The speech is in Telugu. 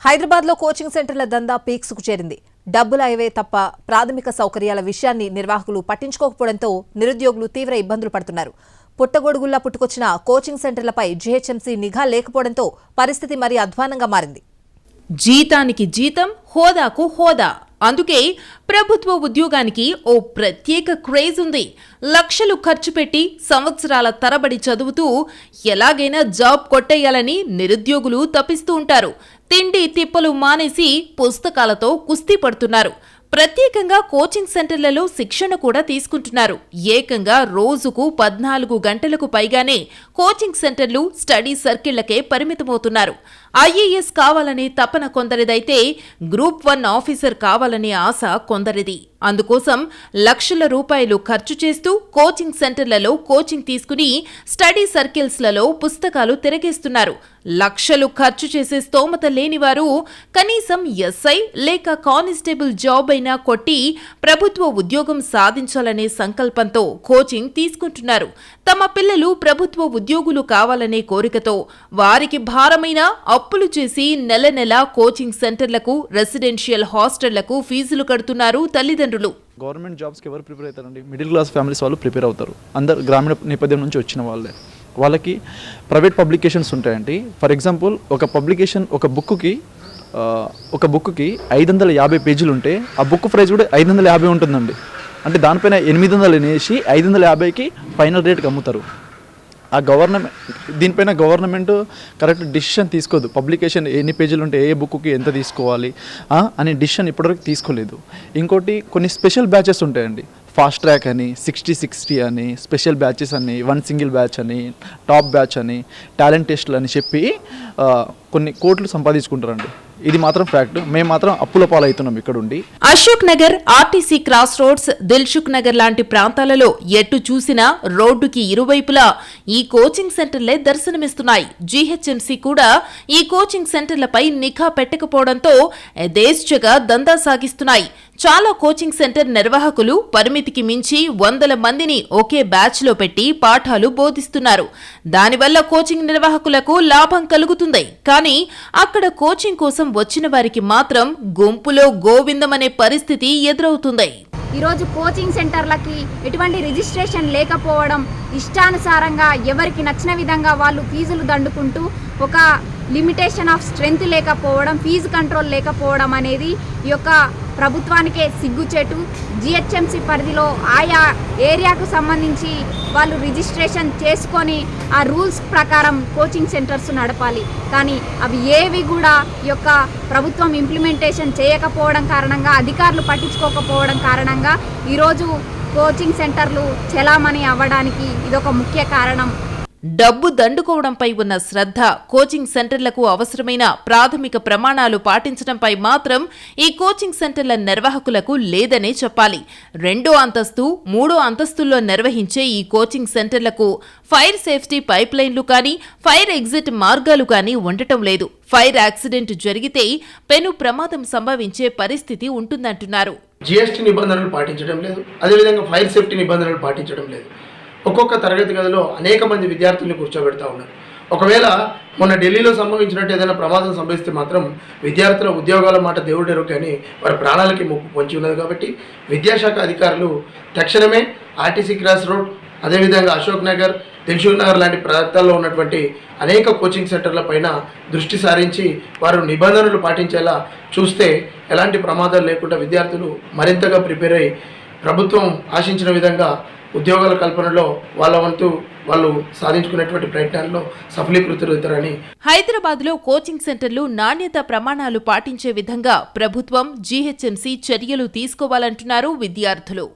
హైదరాబాద్లో కోచింగ్ సెంటర్ల దందా పీక్స్కు చేరింది. డబ్బులు అయ్యే తప్ప ప్రాథమిక సౌకర్యాల విషయాన్ని నిర్వాహకులు పట్టించుకోకపోవడంతో నిరుద్యోగులు తీవ్ర ఇబ్బందులు పడుతున్నారు. పుట్టగొడుగుల్లా పుట్టుకొచ్చిన కోచింగ్ సెంటర్లపై జీహెచ్ఎంసీ నిఘా లేకపోవడంతో పరిస్థితి మరీ అధ్వానంగా మారింది. జీతానికి జీతం, హోదాకు హోదా. అందుకే ప్రభుత్వ ఉద్యోగానికి ఓ ప్రత్యేక క్రేజ్ ఉంది. లక్షలు ఖర్చు పెట్టి సంవత్సరాల తరబడి చదువుతూ ఎలాగైనా జాబ్ కొట్టేయాలని నిరుద్యోగులు తపిస్తూ ఉంటారు. తిండి తిప్పలు మానేసి పుస్తకాలతో కుస్తీ పడుతున్నారు. ప్రత్యేకంగా కోచింగ్ సెంటర్లలో శిక్షణ కూడా తీసుకుంటున్నారు. ఏకంగా రోజుకు 14 గంటలకు పైగానే కోచింగ్ సెంటర్లు స్టడీ సర్కిళ్లకే పరిమితమవుతున్నారు. ఐఏఎస్ కావాలనే తపన కొందరిదైతే గ్రూప్ 1 ఆఫీసర్ కావాలనే ఆశ కొందరిది. అందుకోసం లక్షల రూపాయలు ఖర్చు చేస్తూ కోచింగ్ సెంటర్లలో కోచింగ్ తీసుకుని స్టడీ సర్కిల్స్లలో పుస్తకాలు తిరగేస్తున్నారు. లక్షలు ఖర్చు చేసే స్తోమత లేనివారు కనీసం ఎస్ఐ లేక కానిస్టేబుల్ జాబ్ అయినా కొట్టి ప్రభుత్వ ఉద్యోగం సాధించాలనే సంకల్పంతో కోచింగ్ తీసుకుంటున్నారు. తమ పిల్లలు ప్రభుత్వ ఉద్యోగులు కావాలనే కోరికతో వారికి భారమైన అప్పులు చేసి నెల నెల కోచింగ్ సెంటర్లకు, రెసిడెన్షియల్ హాస్టళ్లకు ఫీజులు కడుతున్నారు తల్లిదండ్రులు. గవర్నమెంట్ జాబ్స్కి ఎవరు ప్రిపేర్ అవుతారండి? మిడిల్ క్లాస్ ఫ్యామిలీస్ వాళ్ళు ప్రిపేర్ అవుతారు. అందరు గ్రామీణ నేపథ్యం నుంచి వచ్చిన వాళ్ళే. వాళ్ళకి ప్రైవేట్ పబ్లికేషన్స్ ఉంటాయండి. ఫర్ ఎగ్జాంపుల్ ఒక పబ్లికేషన్ ఒక బుక్కి 550 పేజీలు ఉంటే ఆ బుక్ ప్రైస్ కూడా 550 ఉంటుందండి. అంటే దానిపైన 800 వేసి 550కి ఫైనల్ రేట్కి అమ్ముతారు. ఆ దీనిపైన గవర్నమెంట్ కరెక్ట్ డిసిషన్ తీసుకోదు. పబ్లికేషన్ ఎన్ని పేజీలు ఉంటే ఏ బుక్కి ఎంత తీసుకోవాలి అనే డిసిషన్ ఇప్పటివరకు తీసుకోలేదు. ఇంకోటి కొన్ని స్పెషల్ బ్యాచెస్ ఉంటాయండి. ఫాస్ట్ ట్రాక్ అని, 60-60 అని, స్పెషల్ బ్యాచెస్ అని, 1 సింగిల్ బ్యాచ్ అని, టాప్ బ్యాచ్ అని, టాలెంట్ టెస్ట్లు అని చెప్పి కొన్ని కోట్లు సంపాదించుకుంటారండి. ఇది మాత్రం ఫ్యాక్ట్. మేము మాత్రం అప్పుల పాలవుతున్నాం ఇక్కడ ఉండి. Ashok Nagar, RTC cross roads, Dilsukh Nagar లాంటి ప్రాంతాలలో ఎటు చూసినా రోడ్డుకి ఇరువైపులా ఈ కోచింగ్ సెంటర్లే దర్శనమిస్తున్నాయి. జీహెచ్ఎంసీ కూడా ఈ కోచింగ్ సెంటర్లపై నిఘా పెట్టకపోవడంతో యథేచ్ఛగా దందా సాగిస్తున్నాయి. చాలా కోచింగ్ సెంటర్ నిర్వాహకులు పరిమితికి మించి 100 మందిని ఒకే బ్యాచ్ లో పెట్టి పాఠాలు బోధిస్తున్నారు. దానివల్ల కోచింగ్ నిర్వాహకులకు లాభం కలుగుతుంది. కానీ అక్కడ కోచింగ్ కోసం వచ్చిన వారికి మాత్రం గుంపులో గోవిందమనే పరిస్థితి ఎదురవుతుంది. ఈరోజు కోచింగ్ సెంటర్లకి ఎటువంటి రిజిస్ట్రేషన్ లేకపోవడం, ఇష్టానుసారంగా ఎవరికి నచ్చిన విధంగా వాళ్ళు ఫీజులు దండుకుంటూ ఒక లిమిటేషన్ ఆఫ్ స్ట్రెంగ్త్ లేకపోవడం, ఫీజు కంట్రోల్ లేకపోవడం అనేది ఈ యొక్క ప్రభుత్వానికే సిగ్గుచేటు. జిహెచ్ఎంసీ పరిధిలో ఆయా ఏరియాకు సంబంధించి వాళ్ళు రిజిస్ట్రేషన్ చేసుకొని ఆ రూల్స్ ప్రకారం కోచింగ్ సెంటర్స్ నడపాలి. కానీ అవి ఏవి కూడా ఈ యొక్క ప్రభుత్వం ఇంప్లిమెంటేషన్ చేయకపోవడం కారణంగా, అధికారులు పట్టించుకోకపోవడం కారణంగా ఈరోజు కోచింగ్ సెంటర్లు చెలామణి అవ్వడానికి ఇదొక ముఖ్య కారణం. డబ్బు దండుకోవడంపై ఉన్న శ్రద్ధ, కోచింగ్ సెంటర్లకు అవసరమైన ప్రాథమిక ప్రమాణాలు పాటించడంపై మాత్రం ఈ కోచింగ్ సెంటర్ల నిర్వాహకులకు లేదనే చెప్పాలి. 2వ అంతస్తు, 3వ అంతస్తుల్లో నిర్వహించే ఈ కోచింగ్ సెంటర్లకు ఫైర్ సేఫ్టీ పైప్ లైన్లు కానీ, ఫైర్ ఎగ్జిట్ మార్గాలు కానీ ఉండటం లేదు. ఫైర్ యాక్సిడెంట్ జరిగితే పెను ప్రమాదం సంభవించే పరిస్థితి ఉంటుందంటున్నారు. జీఎస్టీ నిబంధనలు పాటించడం లేదు, అదేవిధంగా ఫైర్ సేఫ్టీ నిబంధనలు పాటించడం లేదు. ఒక్కొక్క తరగతి గదిలో అనేక మంది విద్యార్థుల్ని కూర్చోబెడతా ఉన్నారు. ఒకవేళ మొన్న ఢిల్లీలో సంభవించినట్టు ఏదైనా ప్రమాదం సంభవిస్తే మాత్రం విద్యార్థుల ఉద్యోగాల మాట దేవుడెరు కానీ వారి ప్రాణాలకి ముప్పు పొంచి ఉన్నది. కాబట్టి విద్యాశాఖ అధికారులు తక్షణమే ఆర్టీసీ క్రాస్ రోడ్, అదేవిధంగా అశోక్ నగర్, దిల్సుఖ్ నగర్ లాంటి ప్రాంతాల్లో ఉన్నటువంటి అనేక కోచింగ్ సెంటర్ల పైన దృష్టి సారించి వారు నిబంధనలు పాటించేలా చూస్తే ఎలాంటి ప్రమాదాలు లేకుండా విద్యార్థులు మరింతగా ప్రిపేర్ అయ్యి ప్రభుత్వం ఆశించిన విధంగా ఉద్యోగాల కల్పనలో వాళ్ళ వంతు వాళ్ళు సాధించుకునేటువంటి ప్రయత్నాల్లో సఫలీకృతులవుతారని. హైదరాబాద్లో కోచింగ్ సెంటర్లు నాణ్యత ప్రమాణాలు పాటించే విధంగా ప్రభుత్వం, జీహెచ్ఎంసీ చర్యలు తీసుకోవాలంటున్నారు విద్యార్థులు.